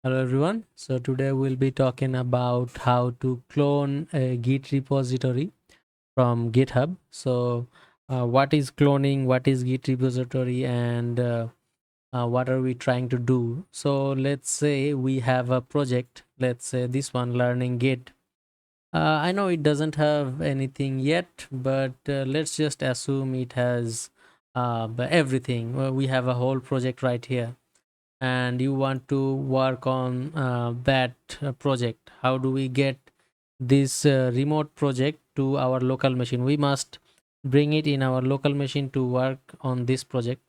Hello everyone. So today we'll be talking about how to clone a Git repository from GitHub. So what is cloning, what is Git repository, and what are we trying to do? So let's say we have a project, let's say this one, learning Git. I know it doesn't have anything yet, but let's just assume it has everything. Well, we have a whole project right here and you want to work on that project. How do we get this remote project to our local machine? We must bring it in our local machine to work on this project.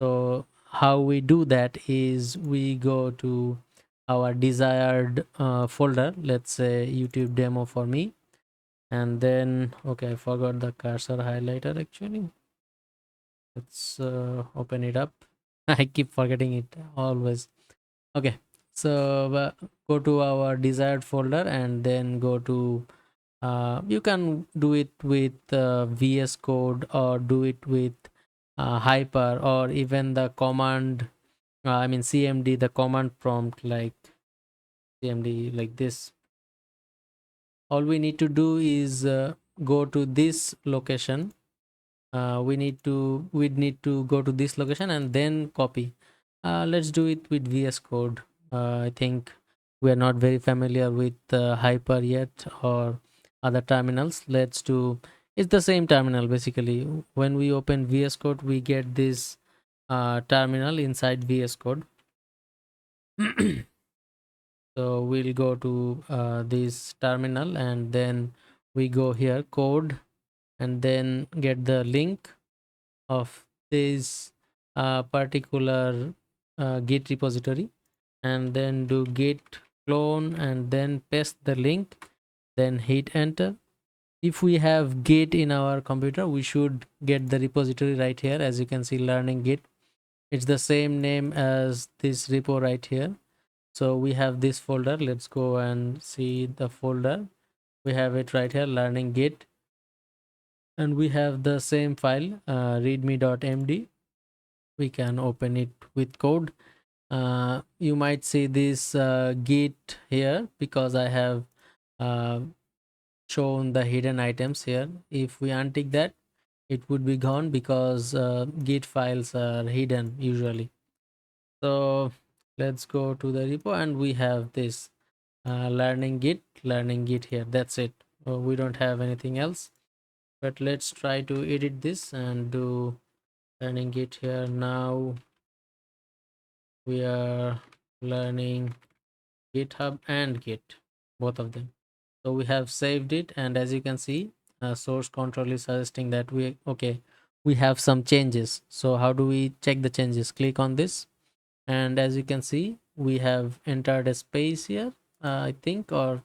So how we do that is we go to our desired folder, let's say YouTube demo for me, and then okay, I forgot the cursor highlighter. Actually, let's open it up. I keep forgetting it always. Okay, so go to our desired folder and then go to you can do it with VS Code or do it with Hyper or even the command, I mean CMD, the command prompt like CMD like this. All we need to do is go to this location. We need to go to this location and then copy. Let's do it with VS Code. I think we are not very familiar with Hyper yet or other terminals. Let's do, it's the same terminal basically. When we open VS Code, we get this terminal inside VS Code. So we'll go to this terminal and then we go here, code, and then get the link of this particular Git repository, and then do git clone and then paste the link, then hit enter. If we have Git in our computer, we should get the repository right here. As you can see, learning Git, it's the same name as this repo right here. So we have this folder. Let's go and see the folder. We have it right here, learning Git, and we have the same file, readme.md. We can open it with code. You might see this git here because I have uh, shown the hidden items here. If we untick that, it would be gone because git files are hidden usually. So let's go to the repo and we have this learning git here. That's it. We don't have anything else, but let's try to edit this and do learning git here. Now we are learning GitHub and Git, both of them. So we have saved it, and as you can see, source control is suggesting that we have some changes. So how do we check the changes? Click on this, and as you can see, we have entered a space here, I think, or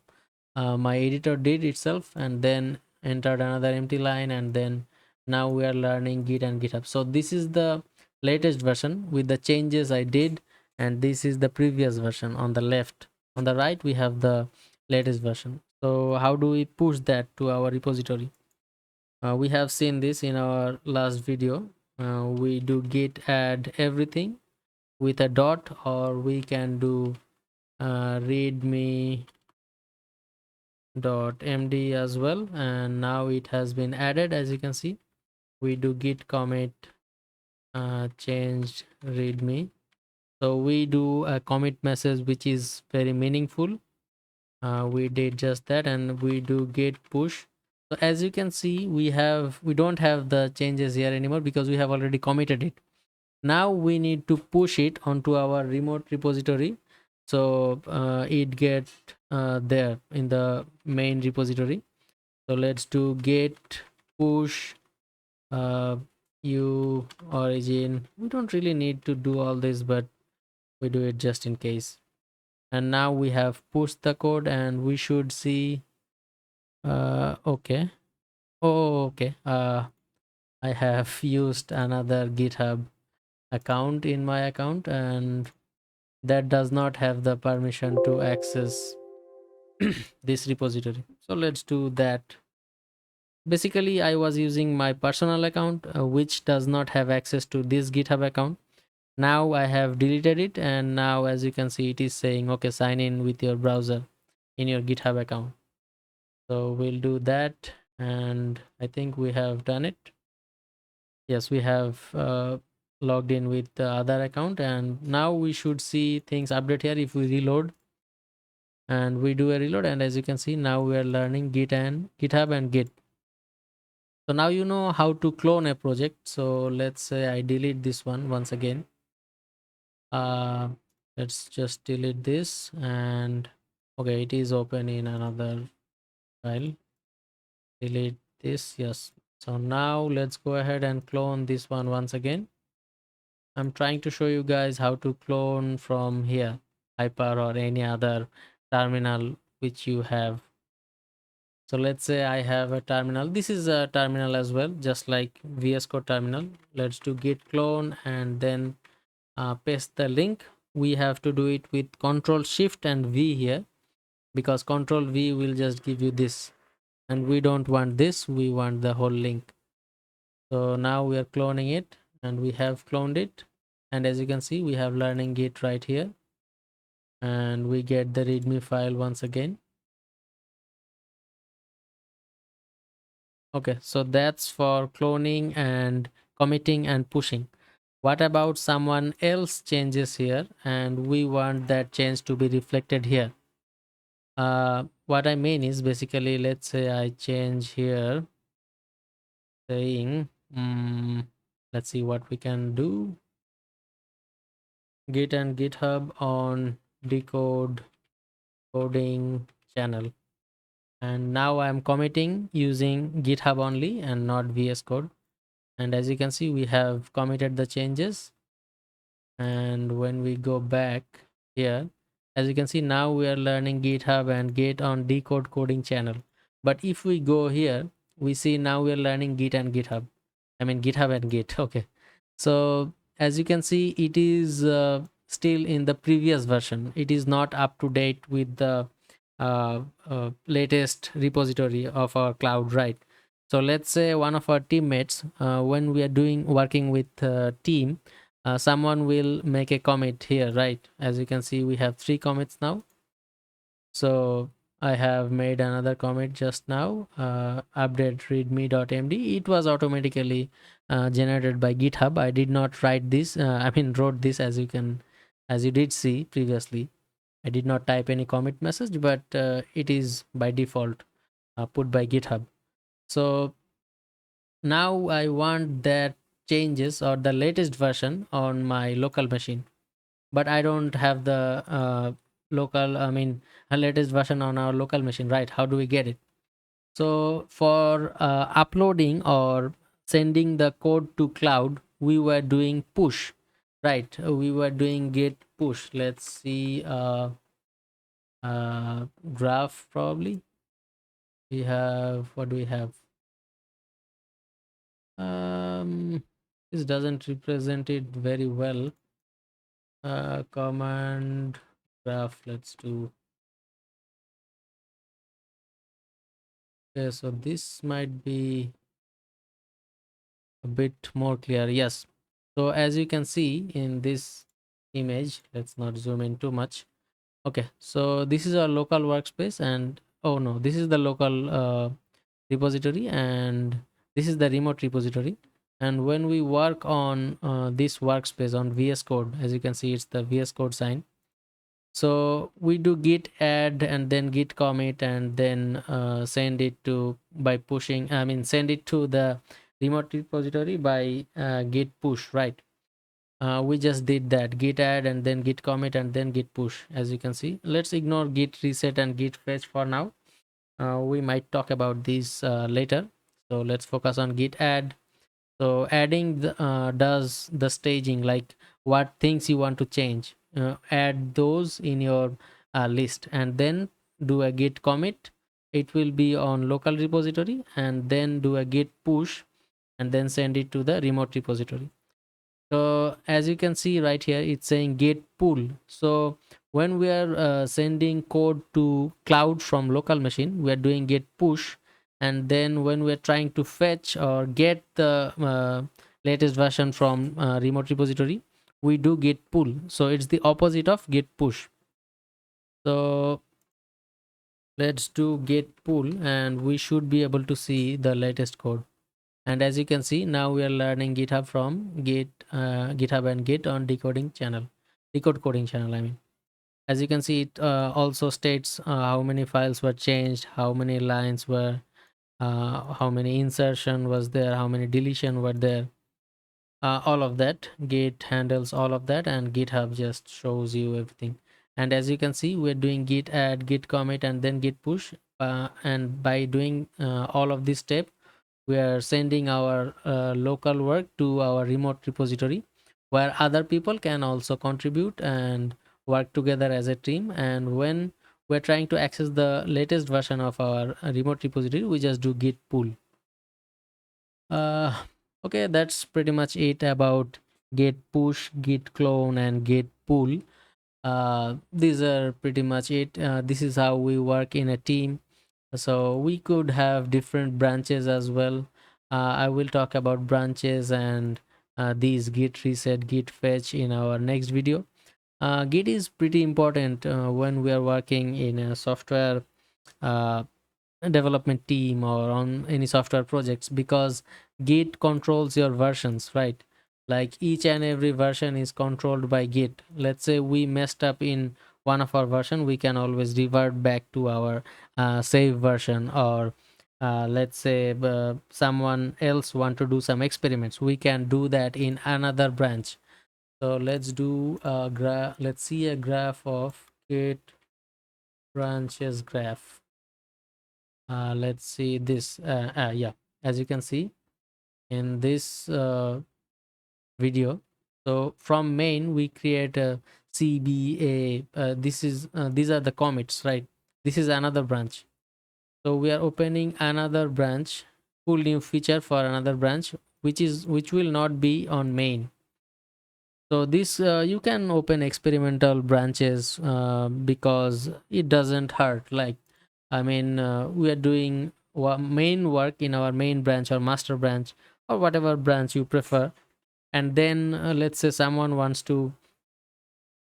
my editor did itself, and then entered another empty line, and then now we are learning Git and GitHub. So this is the latest version with the changes I did, and this is the previous version on the left. On the right we have the latest version. So how do we push that to our repository? We have seen this in our last video. We do git add everything with a dot, or we can do readme .md as well, and now it has been added. As you can see, we do git commit changed readme. So we do a commit message which is very meaningful. We did just that, and we do git push. So as you can see, we don't have the changes here anymore because we have already committed it. Now we need to push it onto our remote repository, so it get there in the main repository. So let's do git push uh, u origin. We don't really need to do all this, but we do it just in case. And now we have pushed the code, and we should see okay. Oh, okay. I have used another GitHub account in my account, and that does not have the permission to access this repository. So let's do that. Basically, I was using my personal account, which does not have access to this GitHub account. Now I have deleted it, and now as you can see, it is saying okay, sign in with your browser in your GitHub account. So we'll do that, and I think we have done it. Yes, we have logged in with the other account, and now we should see things update here. If we reload and we do a reload, and as you can see, now we are learning Git and GitHub and Git. So now you know how to clone a project. So let's say I delete this one once again. uh let's just delete this, and okay, it is open in another file. Delete this. Yes, so now let's go ahead and clone this one once again. I'm trying to show you guys how to clone from here, Hyper or any other terminal which you have. So let's say I have a terminal. This is a terminal as well, just like VS Code terminal. Let's do git clone and then paste the link. We have to do it with Control Shift and V here, because Control V will just give you this, and we don't want this. We want the whole link. So now we are cloning it, and we have cloned it. And as you can see, we have learning Git right here, and we get the readme file once again. Okay, so that's for cloning and committing and pushing. What about someone else changes here and we want that change to be reflected here? What I mean is, basically, let's say I change here saying, let's see what we can do. Git and GitHub on decode coding channel. And now I'm committing using GitHub only and not VS Code. And as you can see, we have committed the changes. And when we go back here, as you can see, now we are learning GitHub and Git on decode coding channel. But if we go here, we see now we are learning Git and GitHub. I mean GitHub and Git. Okay, so as you can see, it is still in the previous version. It is not up to date with the latest repository of our cloud, right? So let's say one of our teammates, when we are working with team, someone will make a commit here, right? As you can see, we have 3 commits now. So I have made another commit just now, update readme.md. It was automatically generated by GitHub. I did not write this. I mean, wrote this, as you did see previously. I did not type any commit message, but it is by default put by GitHub. So now I want that changes or the latest version on my local machine, but I don't have the latest version on our local machine, right? How do we get it? So for uploading or sending the code to cloud, we were doing push, right? We were doing git push. Let's see, graph probably. We have, what do we have? This doesn't represent it very well. Command graph, let's do. Okay, so this might be a bit more clear. Yes, so as you can see in this image, let's not zoom in too much. Okay, so this is our local workspace, and oh no, this is the local repository, and this is the remote repository. And when we work on this workspace on VS Code, as you can see, it's the VS Code sign. So we do git add and then git commit, and then send it to by pushing, I mean send it to the remote repository by git push, right? We just did that, git add and then git commit and then git push. As you can see, let's ignore git reset and git fetch for now. We might talk about these later. So let's focus on git add. So adding does the staging, like what things you want to change, add those in your list, and then do a git commit. It will be on local repository, and then do a git push and then send it to the remote repository. So as you can see right here, it's saying git pull. So when we are sending code to cloud from local machine, we are doing git push. And then when we're trying to fetch or get the latest version from remote repository, we do git pull, so it's the opposite of git push. So let's do git pull and we should be able to see the latest code. And as you can see, now we are learning GitHub from GitHub and Git on decoding channel, decode coding channel, I mean. As you can see, it also states how many files were changed, how many lines were, how many insertion was there, how many deletion were there, all of that. Git handles all of that, and GitHub just shows you everything. And as you can see, we're doing git add, git commit, and then git push. And by doing all of this step, we are sending our local work to our remote repository, where other people can also contribute and work together as a team. And when we're trying to access the latest version of our remote repository, we just do git pull. Okay, that's pretty much it about git push, git clone, and git pull. These are pretty much it. This is how we work in a team. So we could have different branches as well. I will talk about branches and these git reset, git fetch in our next video. Git is pretty important when we are working in a software uh, development team or on any software projects, because Git controls your versions, right? Like each and every version is controlled by Git. Let's say we messed up in one of our version, we can always revert back to our save version. Or let's say someone else want to do some experiments, we can do that in another branch. So let's do a graph. Let's see a graph of Git branches graph. Let's see this. Yeah, as you can see in this video, so from main we create a cba. This is these are the commits, right? This is another branch, so we are opening another branch, pull new feature for another branch, which will not be on main. So this you can open experimental branches because it doesn't hurt. Like, I mean, we are doing main work in our main branch or master branch or whatever branch you prefer. And then let's say someone wants to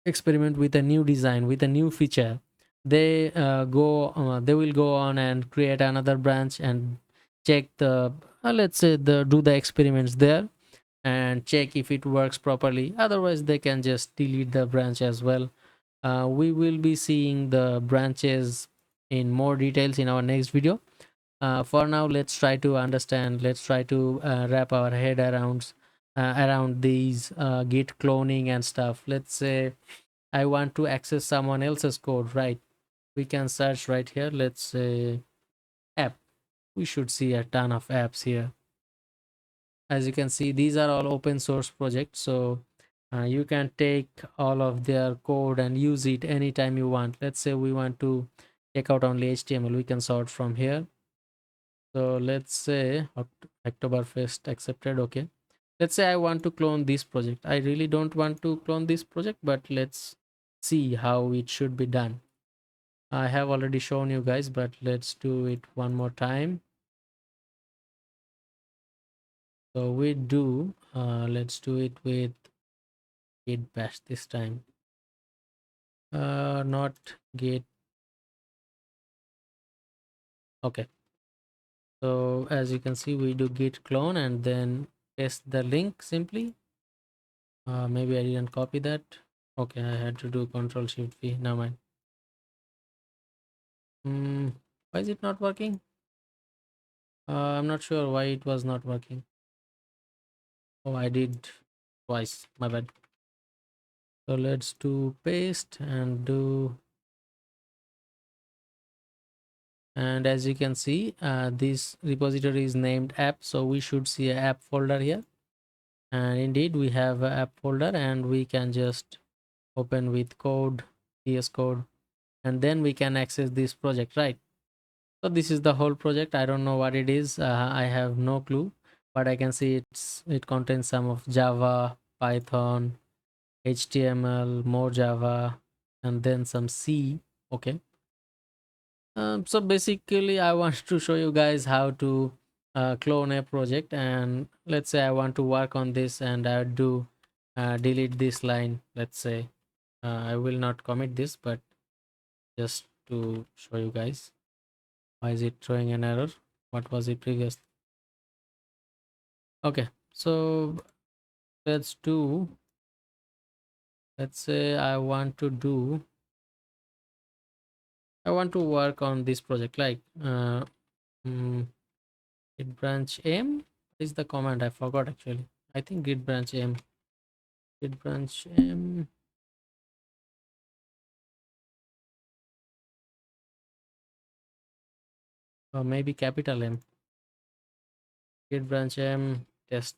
experiment with a new design, with a new feature. They will go on and create another branch and check the let's say the do the experiments there and check if it works properly. Otherwise they can just delete the branch as well. We will be seeing the branches in more details in our next video. For now, let's try to understand, let's try to wrap our head around these git cloning and stuff. Let's say I want to access someone else's code, right? We can search right here. Let's say app. We should see a ton of apps here. As you can see, these are all open source projects, so you can take all of their code and use it anytime you want. Let's say we want to check out only HTML, we can sort from here. So let's say Oktoberfest accepted. Okay, let's say I want to clone this project. I really don't want to clone this project, but let's see how it should be done. I have already shown you guys, but let's do it one more time. So we do let's do it with git bash this time. Not git. Okay, so as you can see, we do git clone and then paste the link simply. Maybe I didn't copy that. Okay, I had to do Control Shift V. Never mind. Why is it not working? I'm not sure why it was not working. Oh, I did twice. My bad. So let's do paste and do. And as you can see, this repository is named app, so we should see a app folder here. And indeed, we have a app folder, and we can just open with code, VS Code, and then we can access this project, right? So this is the whole project. I don't know what it is. I have no clue, but I can see it contains some of Java, Python, HTML, more Java, and then some C. Okay. So basically, I want to show you guys how to clone a project. And let's say I want to work on this, and I do delete this line, let's say. I will not commit this, but just to show you guys why is it throwing an error. What was it previous? Okay, so let's say I want to work on this project, like mm, git branch m is the command. I forgot actually. I think git branch m, or maybe capital M, git branch m test.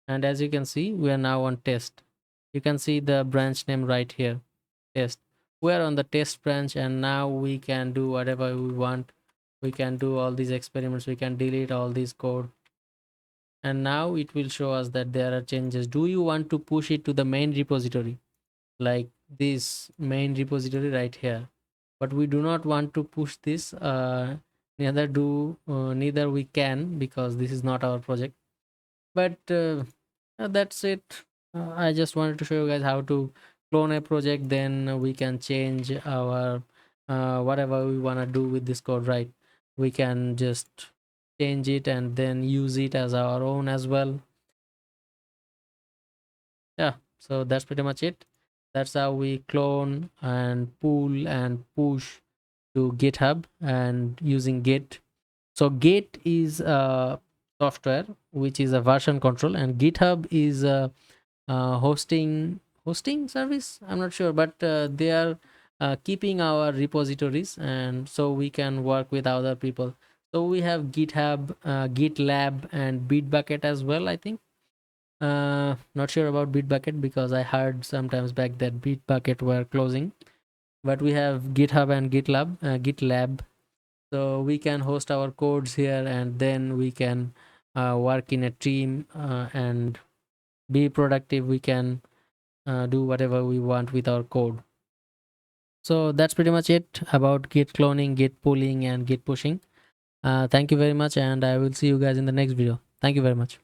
And as you can see, we are now on test. You can see the branch name right here, test. We are on the test branch, and now we can do whatever we want. We can do all these experiments, we can delete all this code, and now it will show us that there are changes. Do you want to push it to the main repository, like this main repository right here? But we do not want to push this. Neither we can, because this is not our project. But that's it. I just wanted to show you guys how to clone a project. Then we can change our whatever we want to do with this code, right? We can just change it and then use it as our own as well. Yeah, so that's pretty much it. That's how we clone and pull and push to GitHub and using Git. So Git is a software which is a version control, and GitHub is a hosting service. I'm not sure, but they are keeping our repositories, and so we can work with other people. So we have GitHub, GitLab, and Bitbucket as well, I think. Not sure about Bitbucket, because I heard sometimes back that Bitbucket were closing. But we have GitHub and GitLab. So we can host our codes here, and then we can work in a team and be productive. We can do whatever we want with our code. So that's pretty much it about Git cloning, Git pulling, and Git pushing. Thank you very much, and I will see you guys in the next video. Thank you very much.